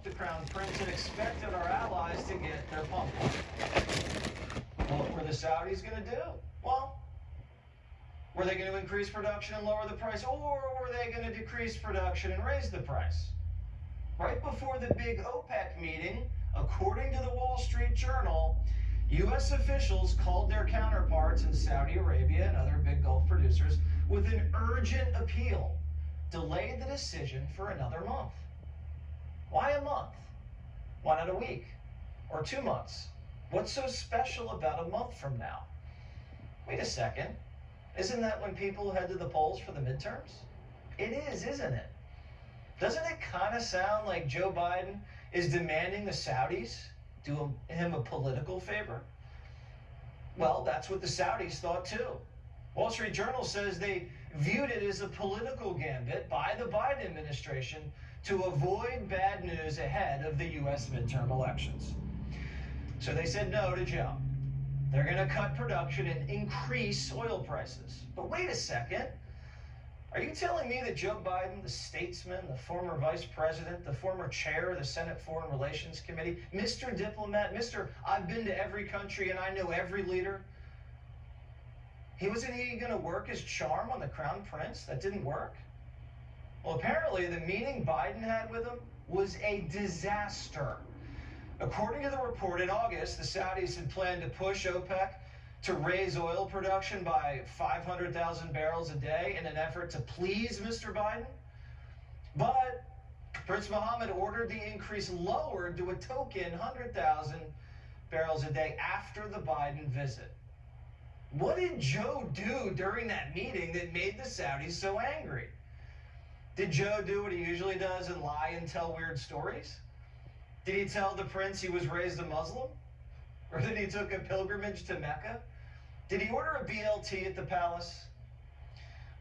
debunked the Crown Prince and expected our allies to get their pump. What were the Saudis going to do? Well, were they going to increase production and lower the price, or were they going to decrease production and raise the price? Right before the big OPEC meeting, according to the Wall Street Journal, U.S. officials called their counterparts in Saudi Arabia and other big Gulf producers with an urgent appeal. Delayed the decision for another month. Why a month? Why not a week? Or 2 months? What's so special about a month from now? Wait a second. Isn't that when people head to the polls for the midterms? It is, isn't it? Doesn't it kind of sound like Joe Biden is demanding the Saudis do him a political favor? Well, that's what the Saudis thought too. Wall Street Journal says they viewed it as a political gambit by the Biden administration to avoid bad news ahead of the U.S. midterm elections. So they said no to Joe. They're going to cut production and increase oil prices. But wait a second. Are you telling me that Joe Biden, the statesman, the former vice president, the former chair of the Senate Foreign Relations Committee, Mr. Diplomat, Mr. I've been to every country and I know every leader, wasn't he going to work his charm on the Crown Prince? That didn't work? Well, apparently the meeting Biden had with him was a disaster. According to the report, in August, the Saudis had planned to push OPEC to raise oil production by 500,000 barrels a day in an effort to please Mr. Biden. But Prince Mohammed ordered the increase lowered to a token 100,000 barrels a day after the Biden visit. What did Joe do during that meeting that made the Saudis so angry? Did Joe do what he usually does and lie and tell weird stories? Did he tell the prince he was raised a Muslim? Or that he took a pilgrimage to Mecca? Did he order a BLT at the palace?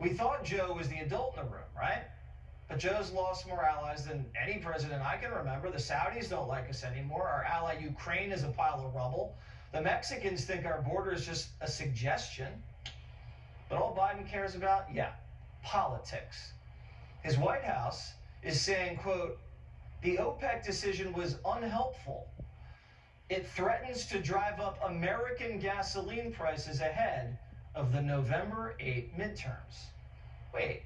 We thought Joe was the adult in the room, right? But Joe's lost more allies than any president I can remember. The Saudis don't like us anymore. Our ally Ukraine is a pile of rubble. The Mexicans think our border is just a suggestion. But all Biden cares about, politics. His White House is saying, quote, the OPEC decision was unhelpful. It threatens to drive up American gasoline prices ahead of the November 8 midterms. Wait,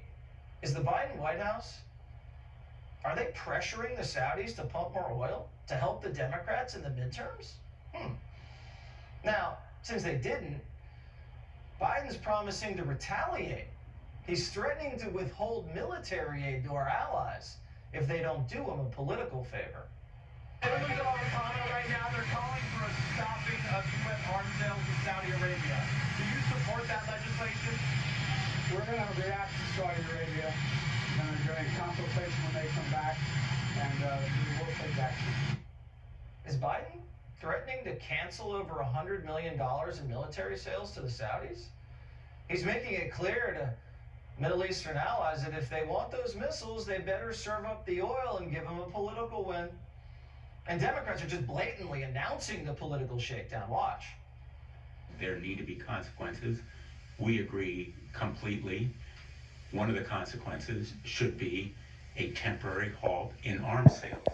is the Biden White House, are they pressuring the Saudis to pump more oil to help the Democrats in the midterms? Now, since they didn't, Biden's promising to retaliate. He's threatening to withhold military aid to our allies if they don't do him a political favor. Right now, they're calling for a stopping of U.S. arms sales to Saudi Arabia. Do you support that legislation? We're going to react to Saudi Arabia. We're going to do a consultation when they come back, and we will take action. Is Biden threatening to cancel over $100 million in military sales to the Saudis? He's making it clear to Middle Eastern allies that if they want those missiles, they better serve up the oil and give them a political win. And Democrats are just blatantly announcing the political shakedown. Watch. There need to be consequences. We agree completely. One of the consequences should be a temporary halt in arms sales.